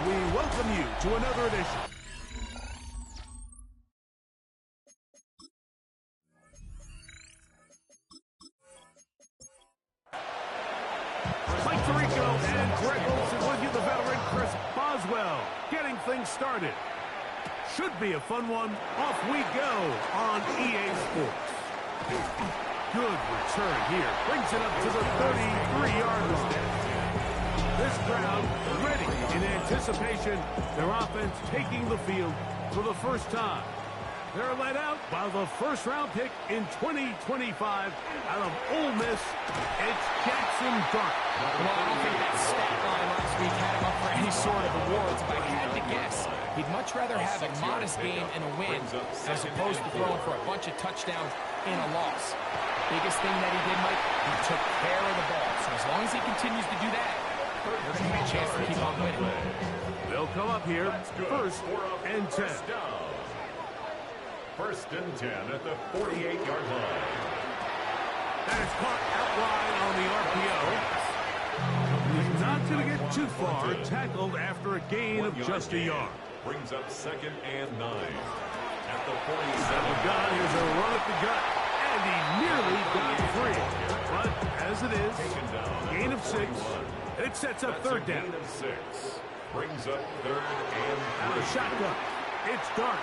we welcome you to another edition. Mike Tirico and Greg Olsen with you, the veteran Chris Boswell, getting things started. Should be a fun one. Off we go on EA Sports. Good return here. Brings it up to the 33-yard line. This crowd ready in anticipation. Their offense taking the field for the first time. They're led out by the first-round pick in 2025 out of Ole Miss. It's Jackson Dart. Well, I don't think that stat line last week had him up for any sort of awards. If I had to guess, he'd much rather have a modest game and a win as opposed to throwing for a bunch of touchdowns in a loss. Biggest thing that he did, Mike, he took care of the ball. So as long as he continues to do that, there's going to be a chance to keep on winning. They'll come up here, first and 10. First and 10 at the 48-yard line. And it's caught out wide on the RPO. He's not going to get too far. Tackled after a gain of just a yard. Brings up second and 9. At the 47. Gun, here's a run at the gut. And he nearly got free. But as it is, gain of 6. It sets up third down. Gain of 6. Brings up third and 3. Out of shotgun. It's Dart.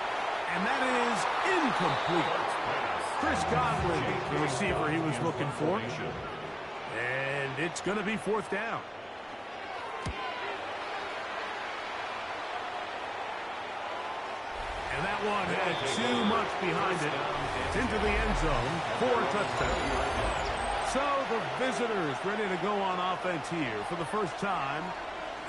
And that is incomplete. Chris Godwin, the receiver he was looking for. And it's going to be fourth down. And that one had too much behind it. It's into the end zone for a touchdown. So the visitors ready to go on offense here for the first time.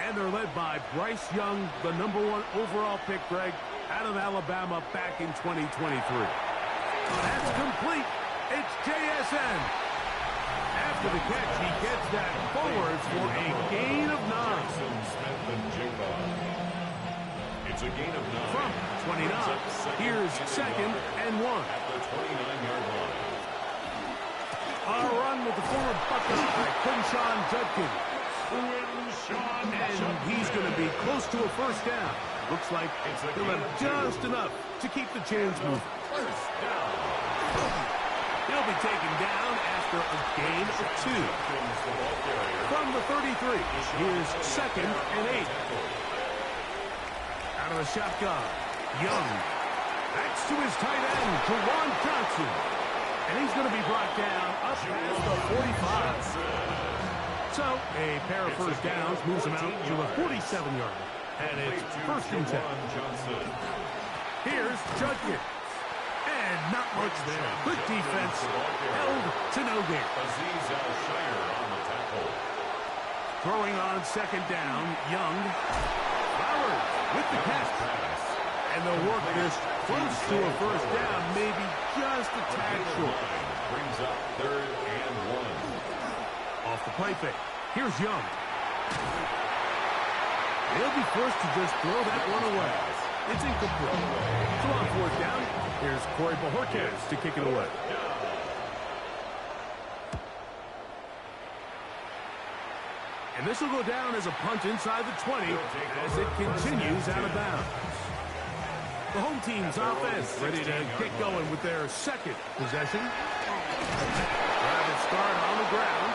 And they're led by Bryce Young, the #1 overall pick, Greg, out of Alabama back in 2023. That's complete. It's JSN. After the catch, he gets that forward for a gain of 9. It's a gain of 9. From 29. Here's second and 1. At the 29-yard line. A run with the former Buckeye, Quinshon Judkins. And he's going to be close to a first down. Looks like he'll have just enough to keep the chains moving. First down. He'll be taken down after a gain of 2. From the 33, here's second and 8. Out of the shotgun, Young. That's to his tight end, Juwan Johnson. And he's going to be brought down up past the 45. So, a pair of first downs moves him out to the 47-yard. And it's first and 10. Here's Judkins. And not much there. Good defense. Held to no gain. Azeez Al-Shire on the tackle. Throwing on second down, Young. Flowers with the catch. And they'll work this close to a first down, maybe just a tad short. Brings up third and 1. Off the play fake. Here's Young. He'll be forced to just throw that one away. It's incomplete. So on fourth down, here's Corey Bojorquez to kick it away. And this will go down as a punt inside the 20 as it continues out of bounds. The home team's offense ready to get going with their second possession. Private start on the ground.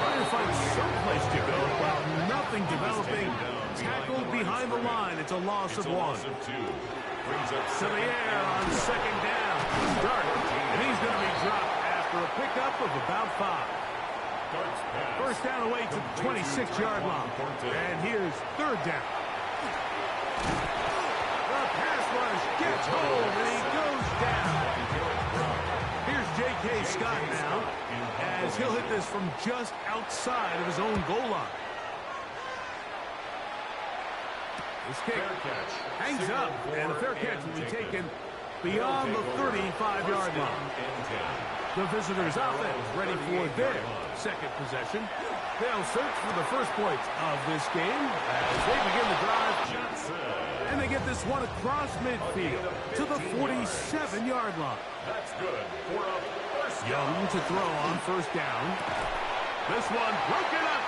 Trying to find some place to go while nothing developing. Tackled behind the line. It's a loss of 1. To the air on second down. Dart. And he's going to be dropped after a pickup of about 5. First down away to the 26-yard line. And here's third down. The pass rush gets home and he goes down. Here's J.K. Scott now as he'll hit this from just outside of his own goal line. This kick hangs up, and the fair catch will be taken beyond the 35-yard line. The visitors' offense ready for their second possession. They'll search for the first points of this game as they begin the drive. And they get this one across midfield to the 47-yard line. That's good for a first down. Young to throw on first down. This one broken up.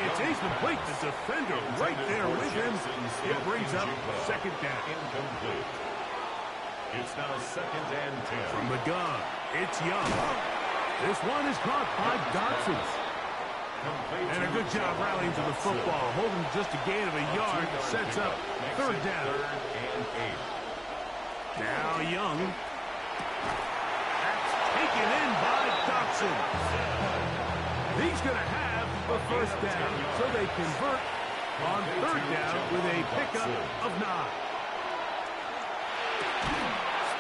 It's incomplete. The defender right there with him. It brings up second down. Incomplete. It's now second and 10. From the gun, it's Young. This one is caught by Dotson. And a good job rallying to the football, holding just a gain of a yard that sets up third down. Third and 8. Now Young. That's taken in by Dotson. He's going to have the first down, so they convert on third down with a pickup of 9.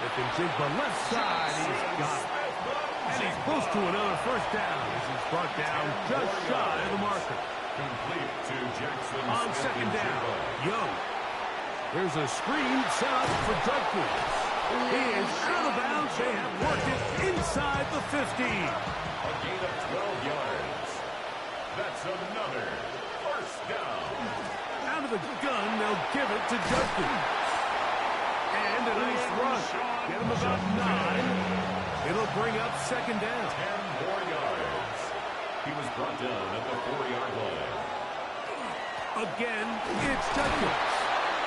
Smith-Njigba left side, he's got it. And he's close to another first down. This is brought down just shy of the marker. Complete to Jackson. On second down, Young. There's a screen set up for Judkins. He is out of bounds. They have worked it inside the 15. A gain of 12 yards. That's another first down. Out of the gun, they'll give it to Judkins. And a nice run. Get him about 9. It'll bring up second down. 10 more yards. He was brought down at the 4-yard line. Again, it's Judkins.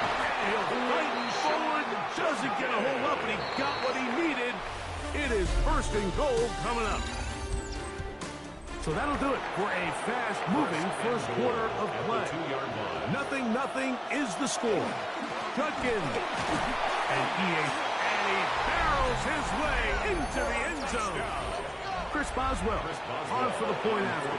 And he'll fight forward. Doesn't get a hold up, and he got what he needed. It is first and goal coming up. So that'll do it for a fast-moving first quarter of play. 0-0 is the score. Judkins. And he barrels his way into the end zone. Chris Boswell on for the point after.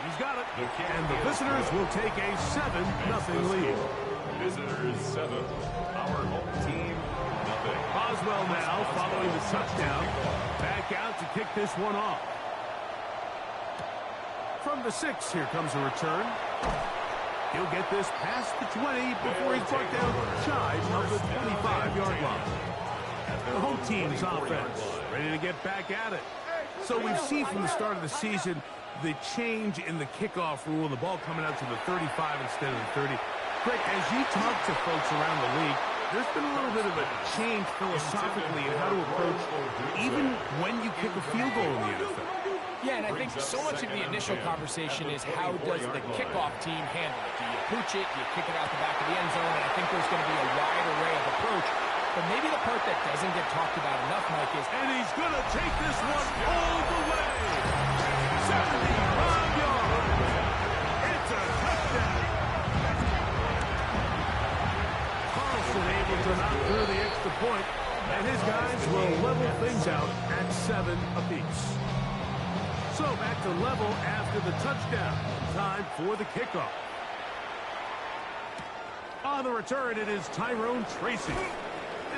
He's got it. And the visitors will take a 7-0 lead. Visitors 7. Our home team, nothing. Boswell now following the touchdown. Back out to kick this one off. From the 6, here comes a return. He'll get this past the 20 before he's brought down shy of the 25-yard line. The home team's offense ready to get back at it. So we've seen from the start of the season the change in the kickoff rule, the ball coming out to the 35 instead of the 30. Greg, as you talk to folks around the league, there's been a little bit of a change philosophically in how to approach even when you kick a field goal in the NFL. Yeah, and I think so much of the initial conversation is how does the kickoff team handle it? Do you pooch it? Do you kick it out the back of the end zone? And I think there's going to be a wide array of approach. But maybe the part that doesn't get talked about enough, Mike, is... And he's going to take this one all the way. 75 yards. It's a touchdown. Carlson able to knock through the extra point, and his guys will level things out at 7 apiece. So back to level after the touchdown. Time for the kickoff. On the return, it is Tyrone Tracy.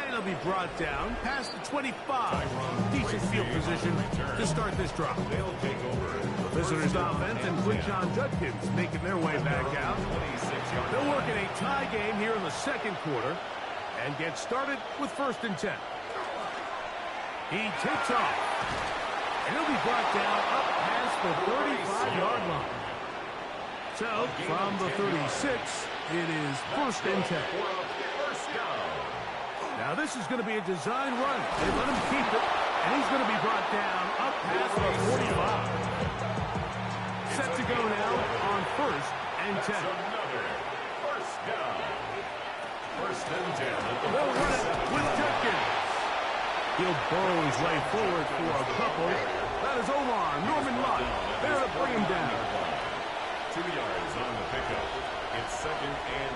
And he'll be brought down past the 25. Decent field position to start this drive. The visitors' offense and Quinshon Judkins making their way back out. They'll work in a tie game here in the second quarter and get started with 1st and 10. He takes off. And he'll be brought down up past the 35-yard line. So, from the 36, it is 1st and 10. Now, this is going to be a design run. They let him keep it, and he's going to be brought down up past the 45. Set to go now on 1st and 10. First down. 1st and 10. They'll run it with Judkins. He'll burrow his way forward for a couple. That is Omar Norman Lott. There to bring him down. 2 yards on the pickup. It's 2nd and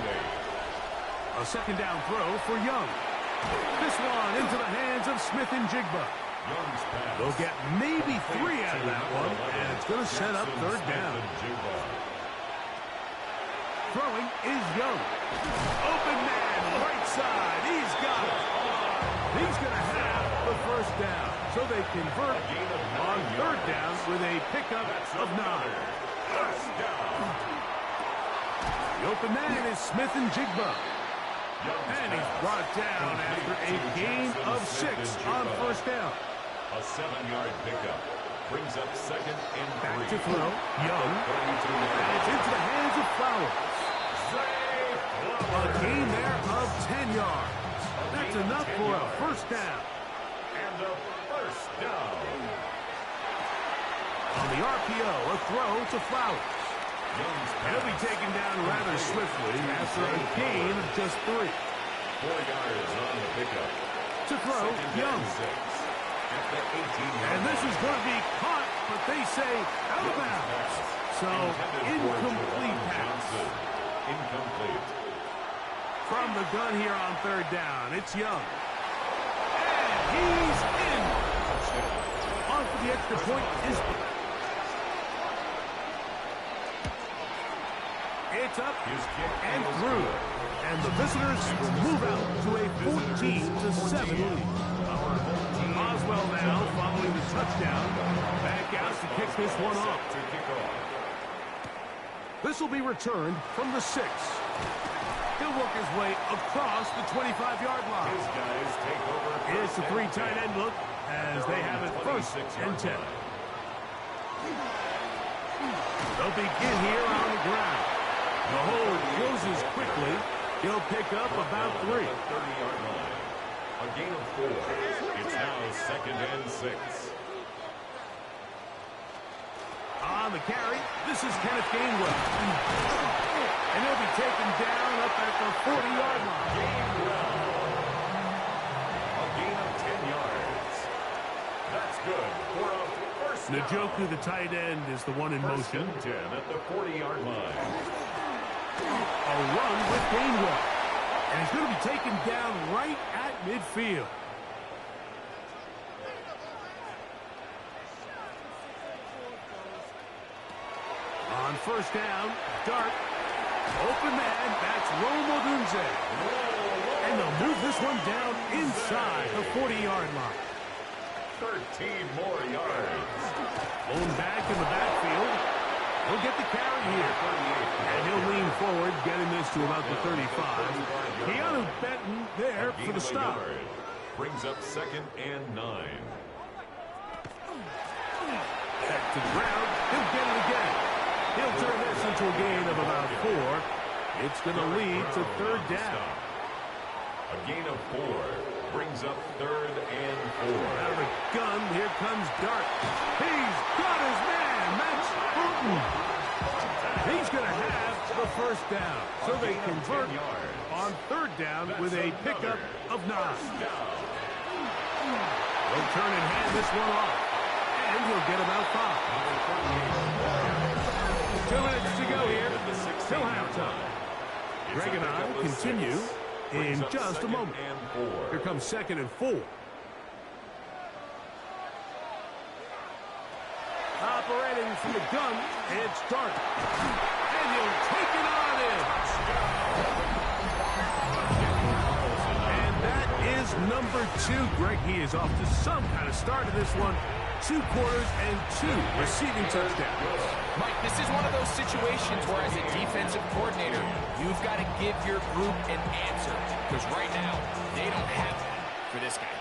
8. A second down throw for Young. This one into the hands of Smith-Njigba. They'll get maybe 3 out of that one, and it's going to set up 3rd down. Throwing is Young. Open man, right side. He's got it. He's going to have the 1st down. So they convert on 3rd down with a pickup of 9. The open man is Smith-Njigba. And he's brought down after a gain of 6 on 1st down. A 7-yard pickup brings up 2nd and 3. Back to throw. Young. And it's into the hands of Flowers. A gain there of 10 yards. That's enough for a 1st down. And a 1st down. On the RPO, a throw to Flowers. He'll be taken down rather swiftly after a gain of just 3. 4 yards on the pickup. To throw, Young. At the 18-yard And this is going to be caught, but they say out of bounds. So, incomplete pass. Incomplete. From the gun here on 3rd down, it's Young. And he's in. On for the extra point is... It's up and through. And the visitors will move out to a 14-7 lead. Oswell now following the touchdown. Back out to kick this one off. This will be returned from the 6. He'll work his way across the 25-yard line. His guys take over. It's a 3 tight end look as they have it 1st and 10. They'll begin here on the ground. The hold closes quickly. He'll pick up about 3. 30-yard line. A gain of 4. It's now 2nd and 6. On the carry, this is Kenneth Gainwell. And he'll be taken down up at the 40-yard line. Gainwell. A gain of 10 yards. That's good for a first down. Njoku, the tight end, is the one in motion. 10 at the 40-yard line. A run with Gainwell. And he's going to be taken down right at midfield. On 1st down, Dart. Open man, that's Rome Odunze. And they'll move this one down inside the 40-yard line. 13 more yards. Blown back in the backfield. He'll get the carry here. And he'll lean forward, getting this to about the 35. Keanu Benton there for the stop. Brings up 2nd and 9. Back to the ground. He'll get it again. He'll turn this into a gain of about 4. It's going to lead to 3rd down. A gain of 4 brings up 3rd and 4. Out of the gun, here comes Dart. He's got his man, Max Booten. He's going to have the 1st down. So they convert on 3rd down with a pickup of 9. They'll turn and hand this one off. And he'll get about 5. 2 minutes to go here. Till halftime. Greg and I will continue in just a moment. Here comes 2nd and 4. Operating from the gun, it's Dart. And he'll take it on in. And that is number 2. Greg, he is off to some kind of start in this one. 2 quarters and 2 receiving touchdowns. Mike, this is one of those situations where as a defensive coordinator, you've got to give your group an answer. Because right now, they don't have one for this guy.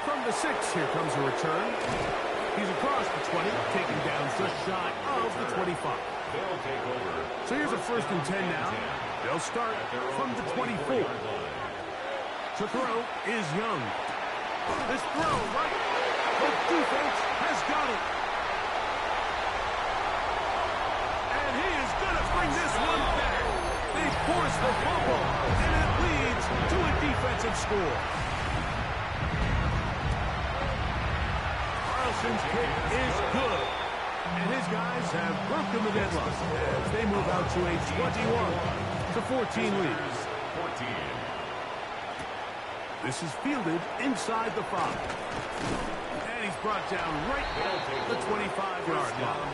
From the 6, here comes a return. He's across the 20, taken down just shy of the 25. They'll take over. So here's a 1st and 10 now. They'll start from the 24. To throw is Young. This throw, right? The defense has got it. And he is going to bring this one back. They force the fumble, and it leads to a defensive score. Carlson's kick is good. And his guys have broken the deadlock as they move out to a 21-14 lead. 14. This is fielded inside the 5. And he's brought down right at the 25-yard line.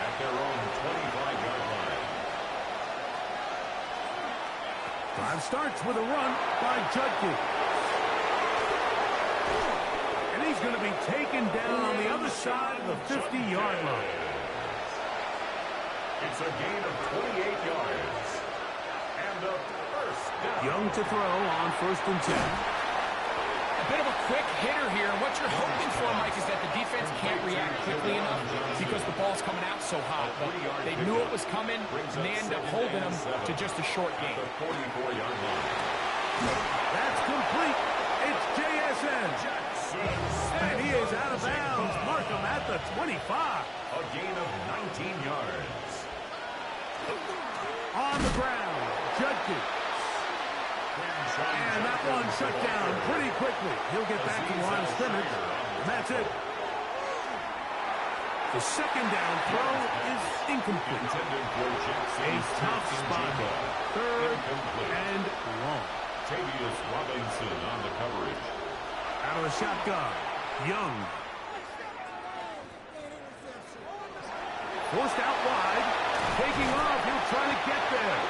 At their own 25-yard line. Drive starts with a run by Judkins. And he's going to be taken down on the other side of the 50-yard line. It's a gain of 28 yards. And a first down. Young to throw on 1st and 10. A bit of a quick hitter here. What you're hoping for, Mike, is that the defense can't react quickly enough because the ball's coming out so hot. But they knew it was coming, and they end up holding them to just a short gain. The 44-yard line. That's complete. It's JSN. And he is out of bounds. Mark him at the 25. A gain of 19 yards. On the ground, Judkins. And that one shut down pretty quickly. He'll get back to the line of scrimmage. And that's it. The second down throw is incomplete. A tough spot. Third and long. Tavius Robinson on the coverage. Out of the shotgun, Young. Forced out wide. Taking off, he'll try to get there.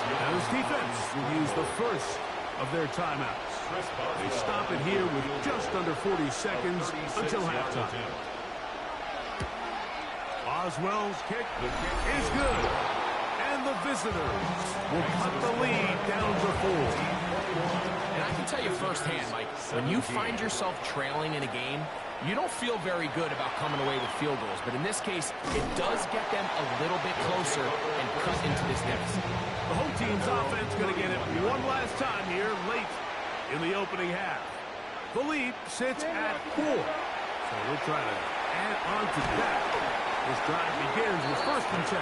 Now this defense will use the first of their timeouts. They stop it here with just under 40 seconds until halftime. Boswell's kick is good. And the visitors will cut the lead down to 4. And I can tell you firsthand, Mike, when you find yourself trailing in a game, you don't feel very good about coming away with field goals. But in this case, it does get them a little bit closer and cut into this deficit. The home team's offense going to get it one last time here late in the opening half. The lead sits at 4. So we'll try to add on to that. This drive begins with 1st and 10.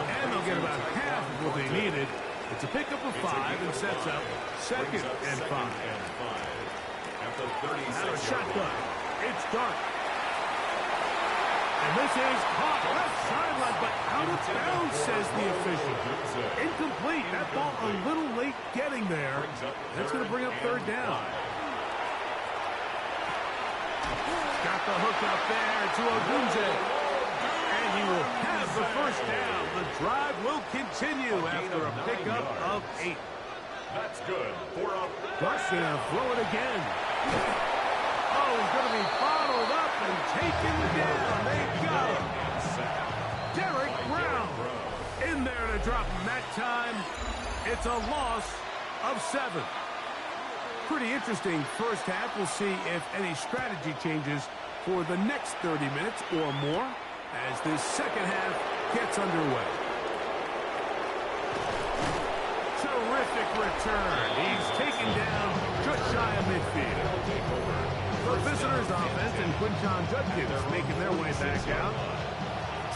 And they'll get about half of what they needed. It's a pickup of 5 and sets up 2nd and 5. At the 36 Out of shotgun, it's Dark. And this is caught left sideline, but out of bounds, says the official. Incomplete. That ball a little late getting there. That's going to bring up 3rd down. Got the hook up there to Ogunze. And he will have the 1st down. The drive will continue after a pickup of 8. That's good. 4 up. Dark's going to throw it again. Oh, he's going to be bottled up and taken down. They got him. Derek Brown in there to drop him that time. It's a loss of 7. Pretty interesting first half. We'll see if any strategy changes for the next 30 minutes or more as this second half gets underway. Terrific return. He's taken down just shy of midfield. The visitors' offense and Quinshon Judkins making their way back out.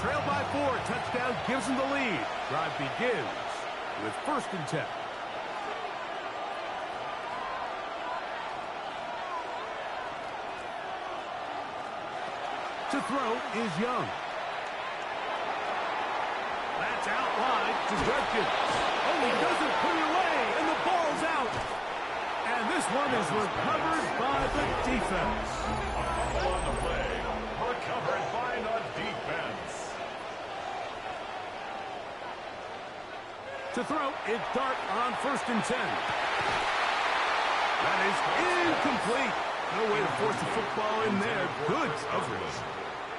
Trailed by 4. Touchdown gives them the lead. Drive begins with 1st and 10. To throw is Young. That's out wide to Judkins. Oh, he doesn't put it away, and the ball's out. And this one is recovered by the defense. On the play. Recovered by the defense. To throw, it's Dart on 1st and 10. That is incomplete. No way to force the football in there. Good coverage.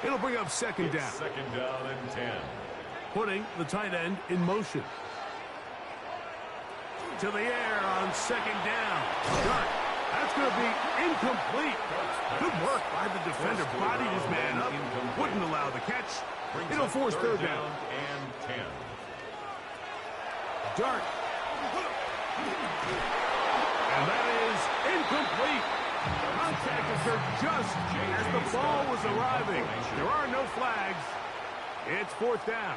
It'll bring up 2nd down. 2nd down and 10. Putting the tight end in motion. To the air on 2nd down. Dart. That's going to be incomplete. Good work by the defender. Bodied his man up. Wouldn't allow the catch. It'll force 3rd down. And 10. Dart. And that is incomplete. Contact occurred just as the ball was arriving. There are no flags. It's 4th down.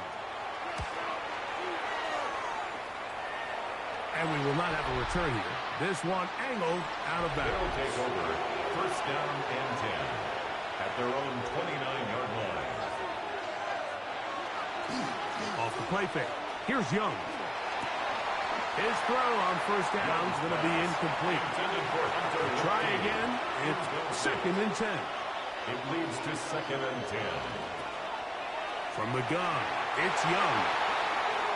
And we will not have a return here. This one angled out of bounds. They'll take over 1st down and 10 at their own 29-yard line. Off the play fake. Here's Young. His throw on 1st down is going to be incomplete. Try again. It's 2nd and 10. It leads to 2nd and 10. From the gun, it's Young.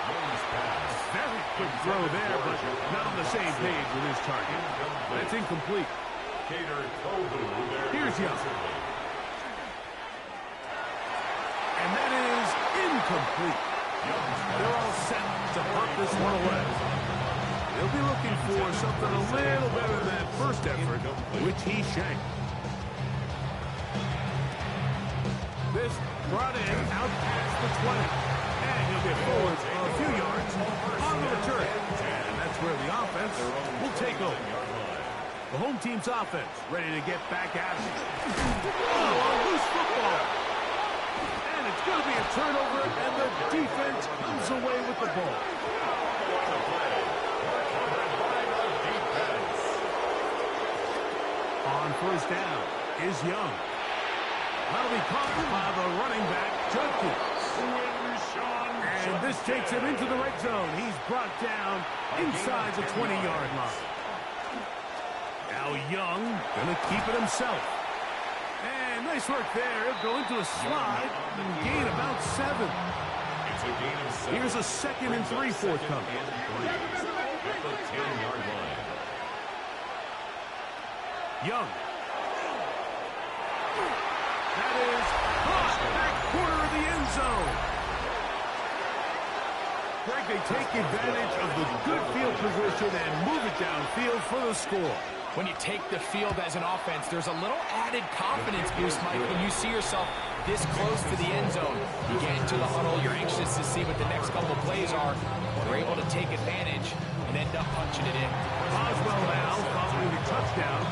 Young's pass. Very quick throw there, but not on the same page with his target. That's incomplete. Cater Tohu there. Here's Young. And that is incomplete. They're all set to punt this one away. They'll be looking for something a little better than that first effort, which he shanked. This brought in out past the 20. And he'll get forward a few yards on the return. And that's where the offense will take over. The home team's offense ready to get back at it. Oh, a loose football. And it's going to be a turnover, and the defense comes away with the ball. On first down is Young. That'll be caught by the running back, Judkins. And this takes him into the red zone. He's brought down inside the 20-yard line. Now Young going to keep it himself. And nice work there. He'll go into a slide and gain about 7. It's a gain of 7. Here's a 2nd and 3 forthcoming. At the 10-yard line. Young. That is caught back corner of the end zone. Greg, they take advantage of the good field position and move it downfield for the score. When you take the field as an offense, there's a little added confidence boost, Mike, when you see yourself this close to the end zone. You get into the huddle, you're anxious to see what the next couple plays are. You're able to take advantage and end up punching it in. Boswell now following the touchdown.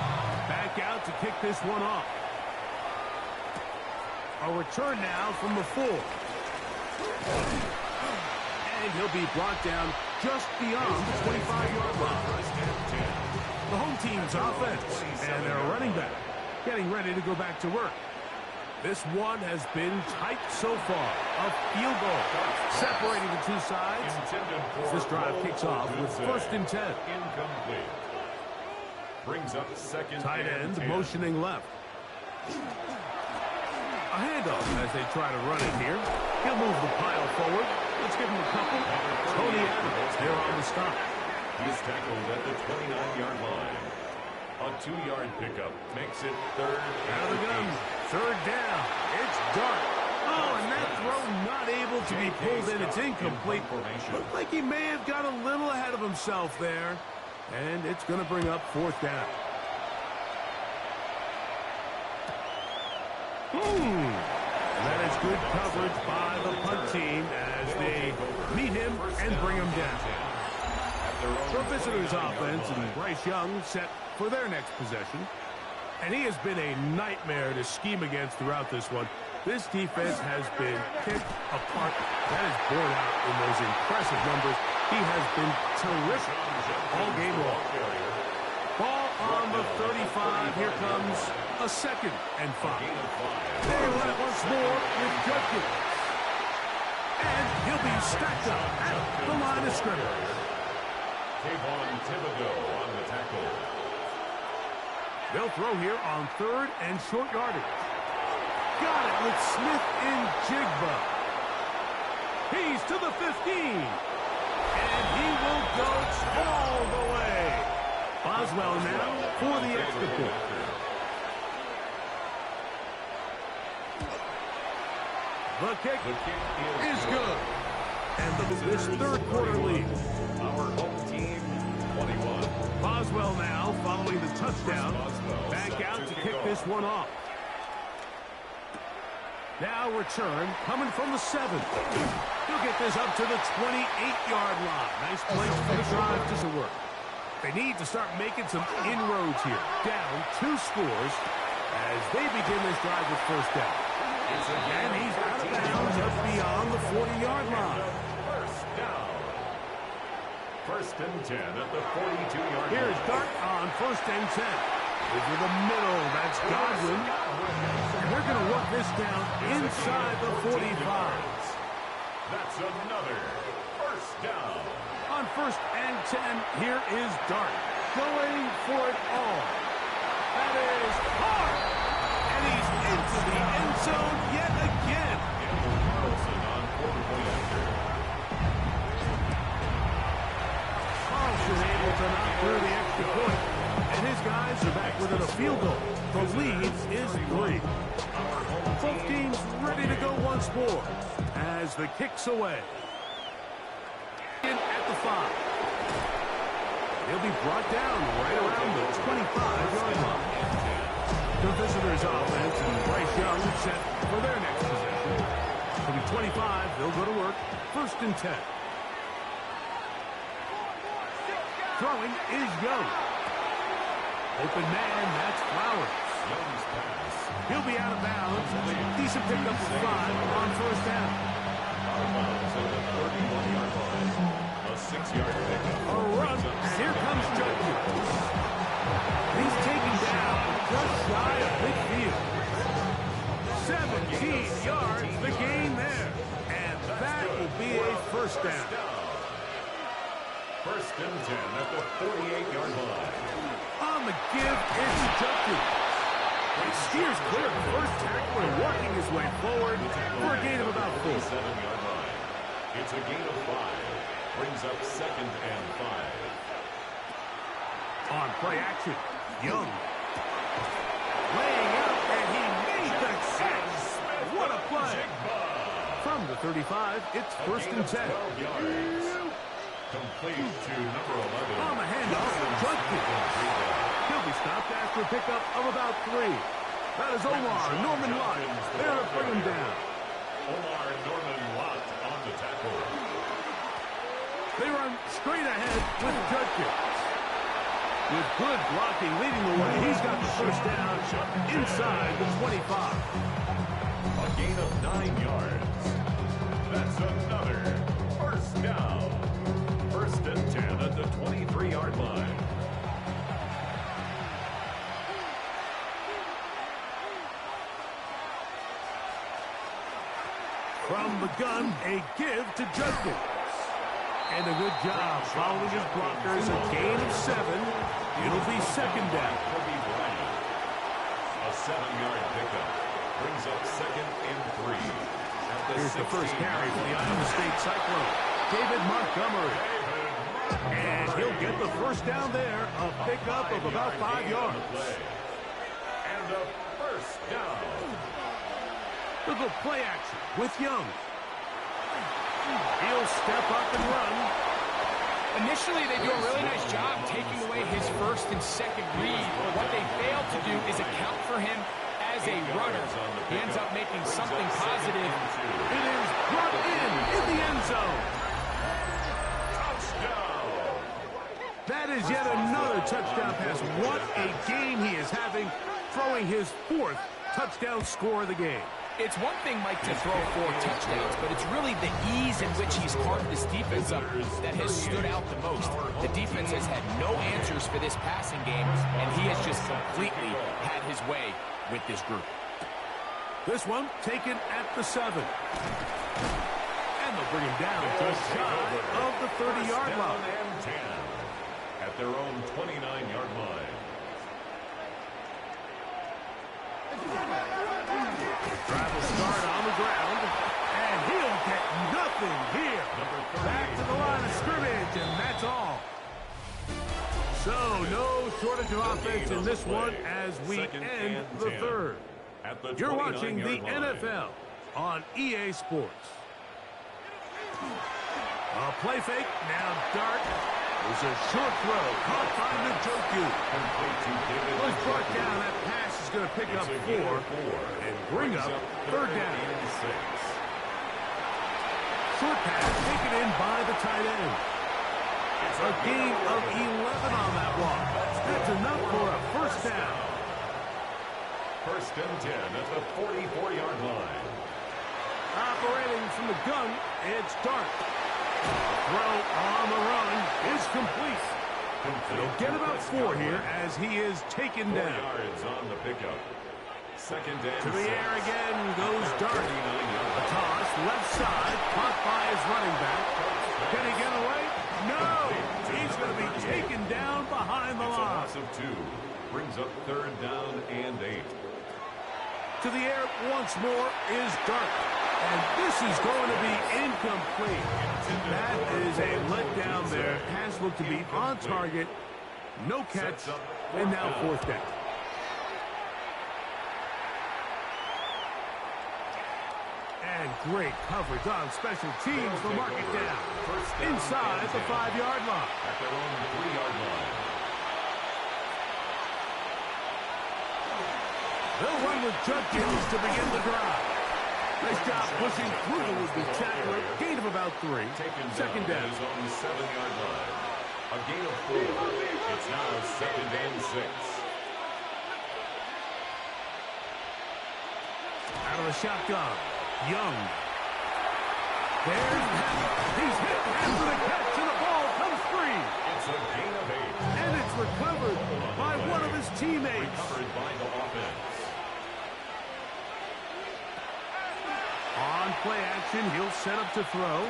Back out to kick this one off. A return now from the 4. And he'll be brought down just beyond the 25-yard line. The home team's offense and their running back getting ready to go back to work. This one has been tight so far. A field goal separating the two sides. This drive kicks off with 1st and 10. Incomplete. Brings up 2nd. Tight end motioning left. A handoff as they try to run it here. He'll move the pile forward. Let's give him a couple. Tony Adams there on the stop. He's tackled at the 29-yard line. A 2-yard pickup makes it 3rd. Out of the gun. 3rd down. It's Dart. Oh, and that throw not able to be pulled in. It's incomplete. Looked like he may have got a little ahead of himself there. And it's going to bring up 4th down. And that is good coverage by the punt team as they meet him and bring him down. So visitors offense and Bryce Young set for their next possession. And he has been a nightmare to scheme against throughout this one. This defense has been picked apart. That is borne out in those impressive numbers. He has been terrific all game long. Ball on the 35. Here comes a 2nd and 5. They run it once more with Judkins. And he'll be stacked up at the line of scrimmage. Kayvon Thibodeau on the tackle. They'll throw here on 3rd and short yardage. Got it with Smith and Jigba. He's to the 15. And he will go all the way. Boswell now for the extra point. The kick is good. And this 3rd quarter lead. Our home team, 21. Boswell now following the touchdown. Back out to kick this one off. Now return coming from the 7. He'll get this up to the 28-yard line. Nice place for the drive to work. They need to start making some inroads here. Down 2 scores as they begin this drive with 1st down. And he's out of bounds up beyond the 40-yard line. 1st down. 1st and 10 at the 42-yard line. Here's Dart on 1st and 10. Over the middle, that's Godwin. And they're going to work this down inside the 45. That's another 1st down. On 1st and 10, here is Dart going for it all. That is hard. And he's into the end zone yet again. Carlson on quarterback after. Carlson able to knock through the extra point. And his guys are back within a field goal. The lead is 3. Both teams ready to go once more as the kick's away. In at the 5. He'll be brought down right around the 25-yard line. The visitors' offense and Bryce Young set for their next possession. It'll be 25. They'll go to work. 1st and 10. Throwing is Young. Open man, that's Flowers. Young's pass. He'll be out of bounds. Decent pickup for 5 on first down. Out of bounds at the 31-yard line. A 6-yard pickup. A run, and here comes Judkins. He's taken down just shy of midfield. 17 yards, the gain there. And that will be a first down. First and 10 at the 48-yard line. On the give, it's Judkins. He steers clear of the first tackle and working his way forward for a gain of about 4. 7-yard line. It's a gain of 5. Brings up second and 5. On play action, Young. Laying out, and he made the catch. What a play. From the 35, it's first and 10. 12 yards. Complete to number 11. On the handoff, Judkins. He'll be stopped after a pickup of about 3. That is Omar Norman Lott. There to bring him down. Omar Norman Lott on the tackle. They run straight ahead with Judkins. With good blocking leading the way, he's got the first down inside the 25. A gain of 9 yards. That's another first down. First and 10 at the 23-yard line. From the gun, a give to Judkins. And a good job following his blockers. A gain of 7. It'll be second down. A 7-yard pickup. Brings up second and 3. Here's the first carry for the Iowa State Cyclone. David Montgomery. And he'll get the first down there. A pickup of about 5 yards. And a first down. Look at play action with Young. He'll step up and run. Initially, they do a really nice job taking away his first and second read. But what they fail to do is account for him as a runner. He ends up making something positive. It is brought in the end zone. Touchdown. That is yet another touchdown pass. What a game he is having, throwing his 4th touchdown score of the game. It's one thing, Mike, to throw 4 touchdowns, but it's really the ease in which he's carved this defense up that has stood out the most. The defense has had no answers for this passing game, and he has just completely had his way with this group. This one taken at the 7. And they'll bring him down just shy of the 30-yard line. And 10 at their own 29-yard line. Travel start on the ground, and he'll get nothing here. Back to the line of scrimmage, and that's all. So, no shortage of offense in this one as we end the 3rd. You're watching the NFL on EA Sports. A play fake, now Dart. It's a short throw, caught by Njoku. Was brought down, that pass is going to pick up 4 and bring up 3rd down. Short pass taken in by the tight end. A gain of 11 on that walk. That's enough for a first down. First and 10 at the 44-yard line. Operating from the gun, it's Dart. Throw on the run is complete. He'll get about 4 here as he is taken 4 down. yards on the pickup. Second and To the 6. air again goes Dart. A toss, left side, caught by his running back. Can he get away? No! He's going to be taken down behind the It's a line. loss of 2. Brings up 3rd down and 8. To the air once more is Dart. And this is going to be incomplete. That is a letdown there. Pass looked to be on target. No catch. And now 4th down. And great coverage on special teams to mark it down. Inside the 5-yard line. At their own 3-yard line. They'll run with Judkins to begin the drive. Nice job pushing through the would-be tackler. Gain of about 3. Second down. His own 7-yard line. A gain of 4. It's now 2nd and 6. of the shotgun. Young. There's he's hit after the catch, and the ball comes free. It's a gain of 8. And it's recovered by one of his teammates. Recovered by the offense. On play action, he'll set up to throw.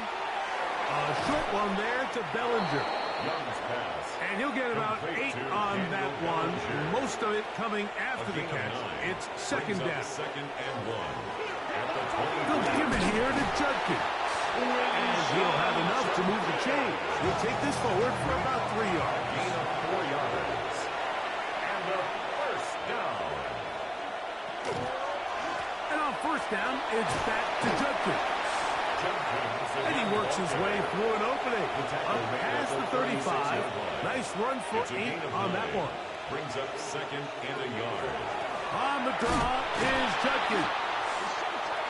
A short one there to Bellinger. Young's pass. And he'll get about 8 on that one. Most of it coming after the catch. It's second down. Second and 1. At the They'll give it here to Judkins. And he'll have enough to move the chains. He'll take this forward for about 3 yards. Gain of 4 yards. And a first down. And on first down, it's back to Judkins. And he works his way through an opening. Up past the 35. Nice run for 8 on that one. Brings up second and a yard. On the draw is Judkins.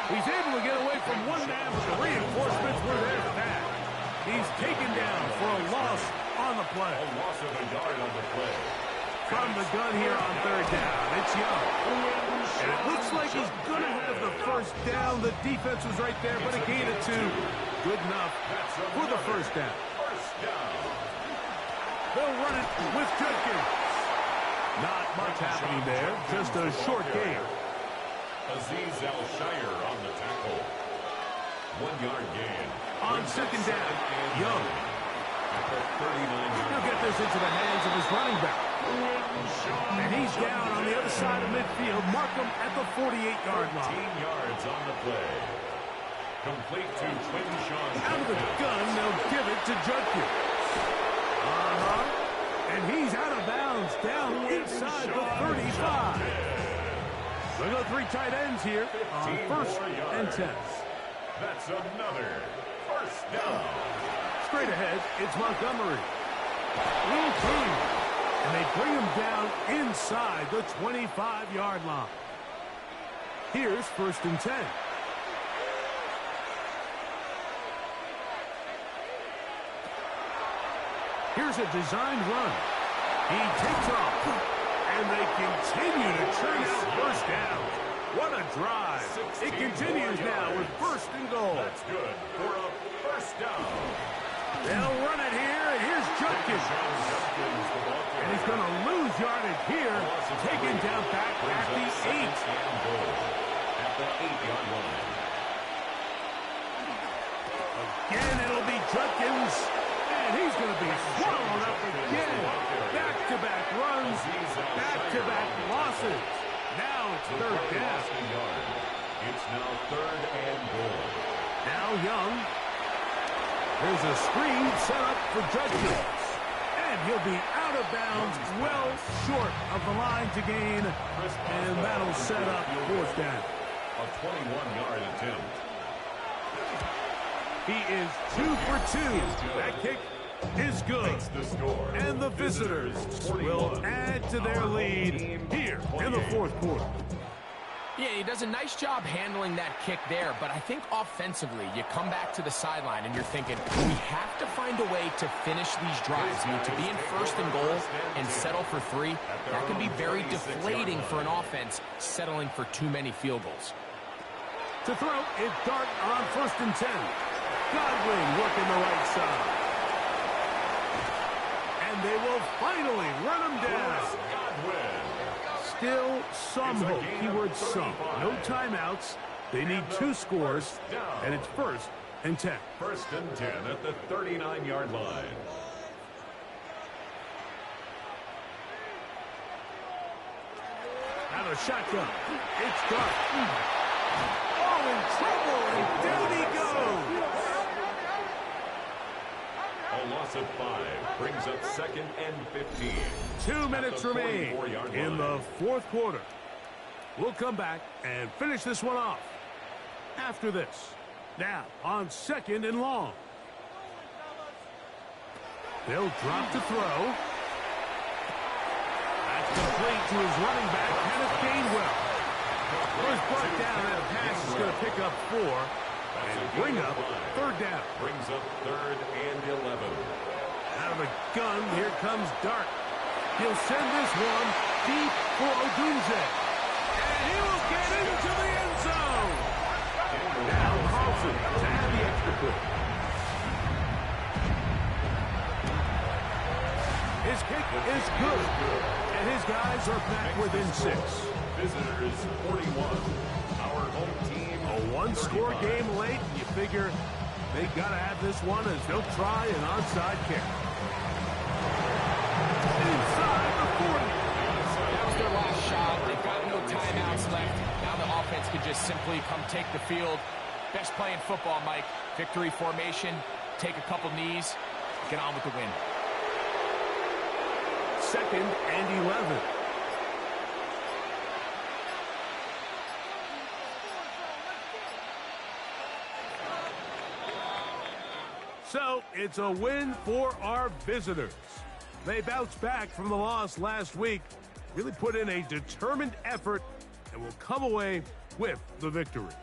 He's able to get away from one man, but the reinforcements were there for that. He's taken down for a loss on the play. A loss of a yard on the play. From the gun here on third down, it's Young. And it looks like he's going to have the first down. The defense was right there, but a gain of 2. Good enough for the first down. First down. They'll run it with Judkins. Not much happening there, just a short gain. Azeez Al-Shire on the tackle. 1 yard gain. On second down, Young. At the 39-yard He'll get this into the hands of his running back. And he's down on the other side of midfield. Mark him at the 48-yard line. 15 yards on the play. Complete to Quinshon. Out of the gun, they'll give it to Judkins. And he's out of bounds down inside the 35. We got 3 tight ends here on first and 10. That's another first down. Straight ahead, it's Montgomery. Little team. And they bring him down inside the 25-yard line. Here's first and 10. Here's a designed run. He takes off. And they continue to churn out first down. What a drive. It continues now with first and goal. That's good for a first down. They'll run it here, and here's Judkins. And he's going to lose yardage here. Taken down back at the 8. At the 8-yard line. Again, it'll be Judkins. And he's going to be swallowed up again. Back-to-back runs, back-to-back losses. Now it's third down. It's now third and goal. Now Young. There's a screen set up for Judkins. And he'll be out of bounds, well short of the line to gain. And that'll set up fourth down. A 21-yard attempt. He is 2 for 2. That kick is good. The score. And the visitors will add to their lead here in the fourth quarter. Yeah, he does a nice job handling that kick there, but I think offensively, you come back to the sideline and you're thinking, we have to find a way to finish these drives. I mean, to be in first and goal and settle for 3, that can be very deflating for an offense settling for too many field goals. To throw, it's Dart on first and 10. Godwin working the right side. And they will finally run him down. Still some hope. Keyword some. No timeouts. They need 2 scores. And it's first and 10. First and 10 at the 39-yard line. Out of shotgun. It's Dart. Oh, in trouble. And down he goes. A loss of 5 brings up second and 15. 2 minutes remain in the fourth quarter. We'll come back and finish this one off after this. Now on second and long. They'll drop to throw. That's complete to his running back, Kenneth Gainwell. First brought down, that pass is going to pick up 4 and bring up third down. Brings up third and 11. Out of the gun, here comes Dart. He'll send this one deep for Odunze. And he will get into the end zone. His kick is good. And his guys are back within 6. Visitors 41. Our home team A one-score game late, and you figure they got to have this one as they'll try an onside kick. Inside the 40. That was their last shot. They've got no timeouts left. Now the offense can just simply come take the field. Best play in football, Mike. Victory formation, take a couple knees, get on with the win. 2nd and 11. So, it's a win for our visitors. They bounced back from the loss last week, really put in a determined effort, and will come away with the victory.